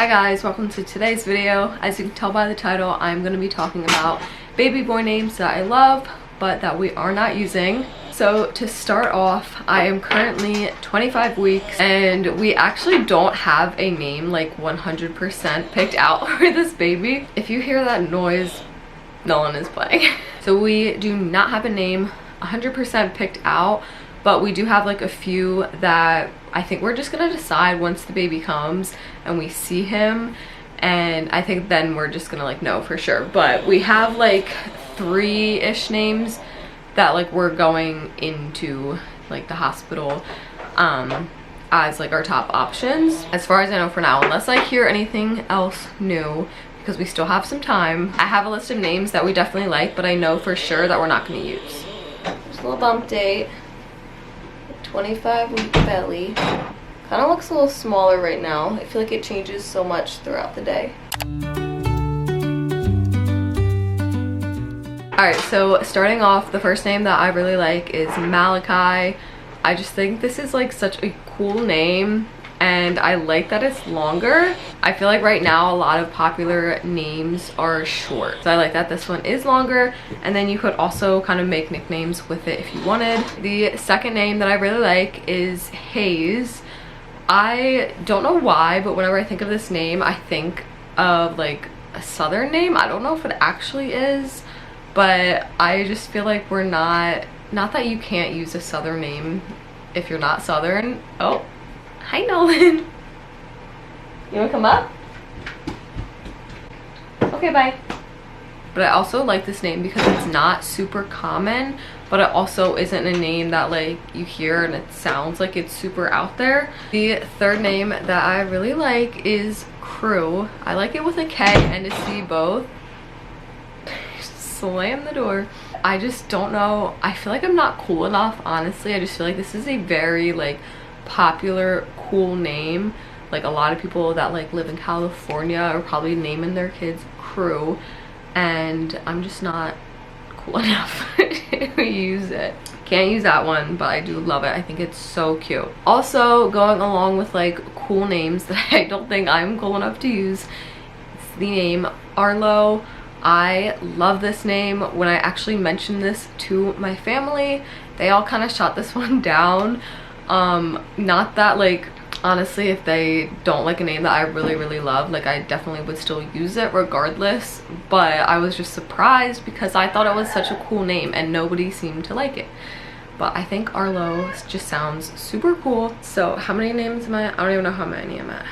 Hi guys, welcome to today's video. As you can tell by the title, I'm going to be talking about baby boy names that I love but that we are not using. So to start off, I am currently 25 weeks and we actually don't have a name like 100% picked out for this baby. If you hear that noise, Nolan is playing. So we do not have a name 100% picked out, but we do have like a few that I think we're just gonna decide once the baby comes and we see him, and I think then we're just gonna like know for sure. But we have like 3-ish names that like we're going into like the hospital as like our top options as far as I know for now, unless I hear anything else new, because we still have some time. I have a list of names that we definitely like, but I know for sure that we're not going to use. There's a little bump date. 25-week belly. Kind of looks a little smaller right now. I feel like it changes so much throughout the day. Alright, so starting off, the first name that I really like is Malachi. I just think this is like such a cool name, and I like that it's longer. I feel like right now a lot of popular names are short, so I like that this one is longer, and then you could also kind of make nicknames with it if you wanted. The second name that I really like is Haze. I don't know why, but whenever I think of this name, I think of like a southern name. I don't know if it actually is, but I just feel like we're not that you can't use a southern name if you're not southern. Oh, hi Nolan. You wanna come up? Okay, bye. But I also like this name because it's not super common, but it also isn't a name that like you hear and it sounds like it's super out there. The third name that I really like is Crew. I like it with a K and a C both. Slam the door. I just don't know. I feel like I'm not cool enough, honestly. I just feel like this is a very like popular, cool name. Like a lot of people that like live in California are probably naming their kids Crew, and I'm just not cool enough to use it. Can't use that one, but I do love it. I think it's so cute. Also, going along with like cool names that I don't think I'm cool enough to use, it's the name Arlo. I love this name. When I actually mentioned this to my family, they all kind of shot this one down. Not that like, honestly, if they don't like a name that I really love, like I definitely would still use it regardless, but I was just surprised because I thought it was such a cool name and nobody seemed to like it. But I think Arlo just sounds super cool. So how many names am I? I don't even know how many I'm at.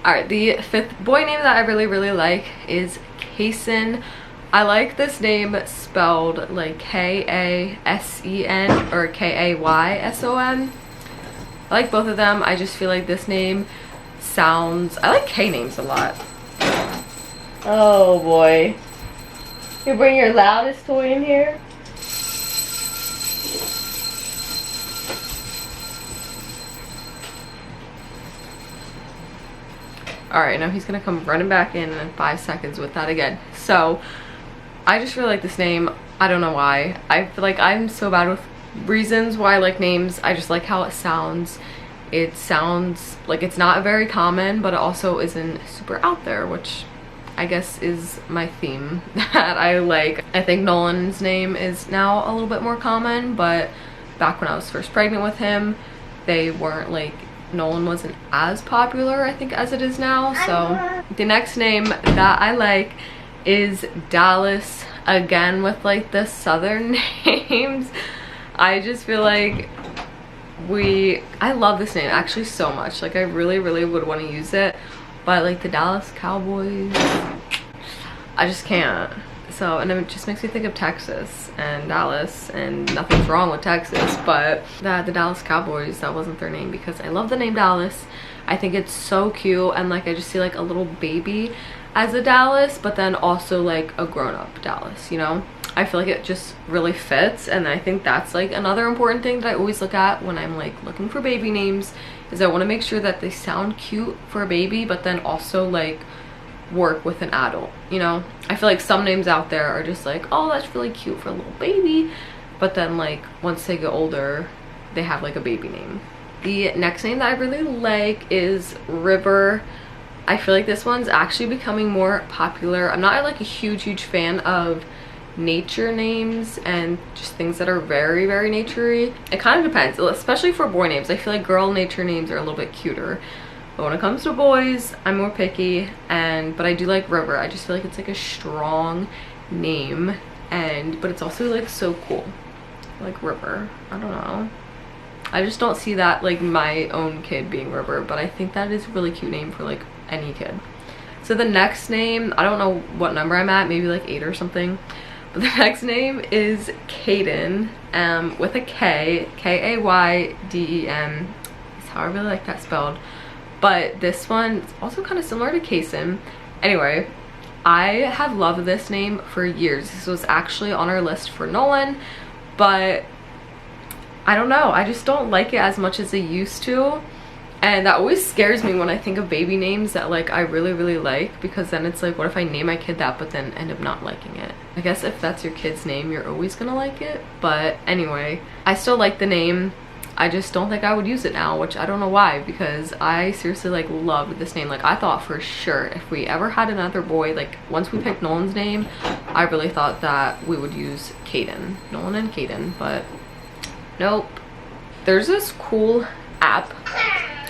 Alright, the fifth boy name that I really like is Kaden. I like this name spelled like K-A-S-E-N or K-A-Y-S-O-N. I like both of them. I just feel like this name sounds... I like K names a lot. Oh boy. You bring your loudest toy in here? Alright, now he's gonna come running back in 5 seconds with that again. So, I just really like this name. I don't know why. I feel like I'm so bad with reasons why I like names. I just like how it sounds. It sounds like it's not very common, but it also isn't super out there, which I guess is my theme that I like. I think Nolan's name is now a little bit more common, but back when I was first pregnant with him, they weren't like... Nolan wasn't as popular, I think, as it is now. So the next name that I like is Dallas. Again, with like the southern names, I just feel like I love this name actually so much. Like I really would want to use it, but like the Dallas Cowboys, I just can't. So, and it just makes me think of Texas and Dallas, and nothing's wrong with Texas, but the Dallas Cowboys, that wasn't their name because I love the name Dallas. I think it's so cute, and like I just see like a little baby as a Dallas, but then also like a grown-up Dallas, you know? I feel like it just really fits, and I think that's like another important thing that I always look at when I'm like looking for baby names, is I want to make sure that they sound cute for a baby, but then also like work with an adult, you know? I feel like some names out there are just like, oh, that's really cute for a little baby, but then like once they get older, they have like a baby name. The next name that I really like is River. I feel like this one's actually becoming more popular. I'm not like a huge fan of nature names and just things that are very naturey. It kind of depends, especially for boy names. I feel like girl nature names are a little bit cuter, but when it comes to boys, I'm more picky. But I do like River. I just feel like it's like a strong name, but it's also like so cool, like River. I don't know, I just don't see that like my own kid being River, but I think that is a really cute name for like any kid. So the next name, I don't know what number I'm at, maybe like 8 or something, but the next name is Kaden, with a K, K-A-Y-D-E-N is how I really like that spelled. But this one is also kind of similar to Kason. Anyway, I have loved this name for years. This was actually on our list for Nolan, but I don't know, I just don't like it as much as I used to. And that always scares me when I think of baby names that like I really like, because then it's like, what if I name my kid that but then end up not liking it? I guess if that's your kid's name, you're always gonna like it. But anyway, I still like the name. I just don't think I would use it now, which I don't know why, because I seriously like loved this name. Like I thought for sure if we ever had another boy, like once we picked Nolan's name, I really thought that we would use Caden, Nolan and Caden, but nope. There's this cool app.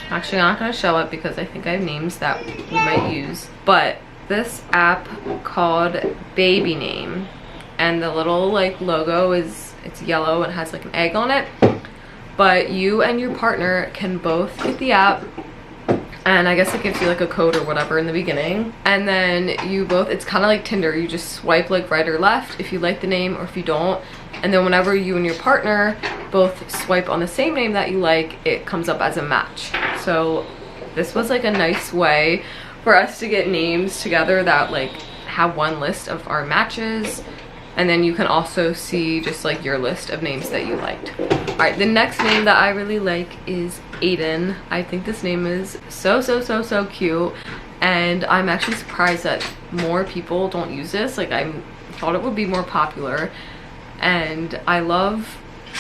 Actually, I'm not going to show it because I think I have names that we might use. But this app called Baby Name. And the little like logo is, it's yellow and has like an egg on it. But you and your partner can both get the app. And I guess it gives you like a code or whatever in the beginning. And then you both, it's kind of like Tinder. You just swipe like right or left if you like the name or if you don't. And then whenever you and your partner both swipe on the same name that you like, it comes up as a match. So this was like a nice way for us to get names together that like have one list of our matches. And then you can also see just like your list of names that you liked. All right, the next name that I really like is Aiden. I think this name is so cute. And I'm actually surprised that more people don't use this. Like I thought it would be more popular. And I don't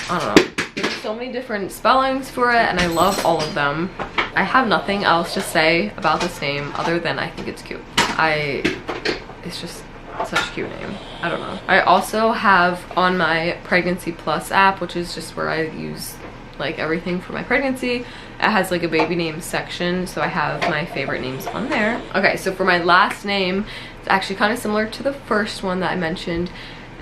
know, there's so many different spellings for it and I love all of them. I have nothing else to say about this name other than I think it's cute. It's just such a cute name. I don't know. I also have on my Pregnancy Plus app, which is just where I use like everything for my pregnancy. It has like a baby name section, so I have my favorite names on there. Okay, so for my last name, it's actually kind of similar to the first one that I mentioned.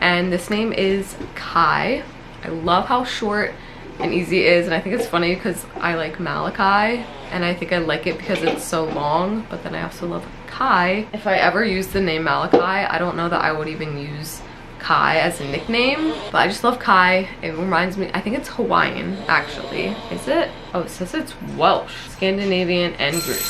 And this name is Kai. I love how short and easy it is, and I think it's funny because I like Malachi and I think I like it because it's so long, but then I also love Kai. If I ever use the name Malachi, I don't know that I would even use Kai as a nickname, but I just love Kai. It reminds me, I think it's Hawaiian actually. Is it? Oh, it says it's Welsh, Scandinavian, and Greek.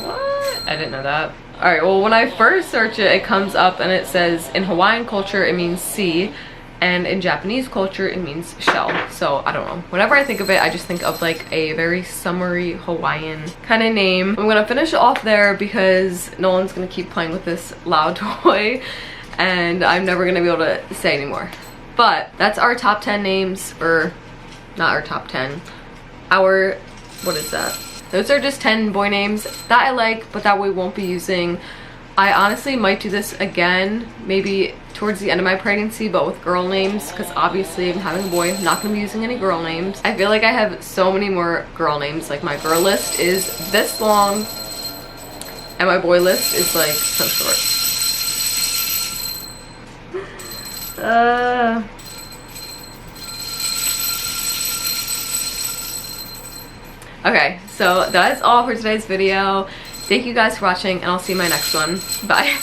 What? I didn't know that. All right, well, when I first search it, it comes up and it says in Hawaiian culture, it means sea, and in Japanese culture, it means shell. So I don't know. Whenever I think of it, I just think of like a very summery Hawaiian kind of name. I'm gonna finish off there because Nolan's gonna keep playing with this loud toy and I'm never gonna be able to say anymore. But that's our top 10 names, or not our top 10. What is that? Those are just 10 boy names that I like, but that we won't be using. I honestly might do this again, maybe towards the end of my pregnancy, but with girl names, because obviously I'm having a boy, I'm not going to be using any girl names. I feel like I have so many more girl names. Like my girl list is this long, and my boy list is like so short. Okay, so that is all for today's video. Thank you guys for watching, and I'll see you in my next one. Bye.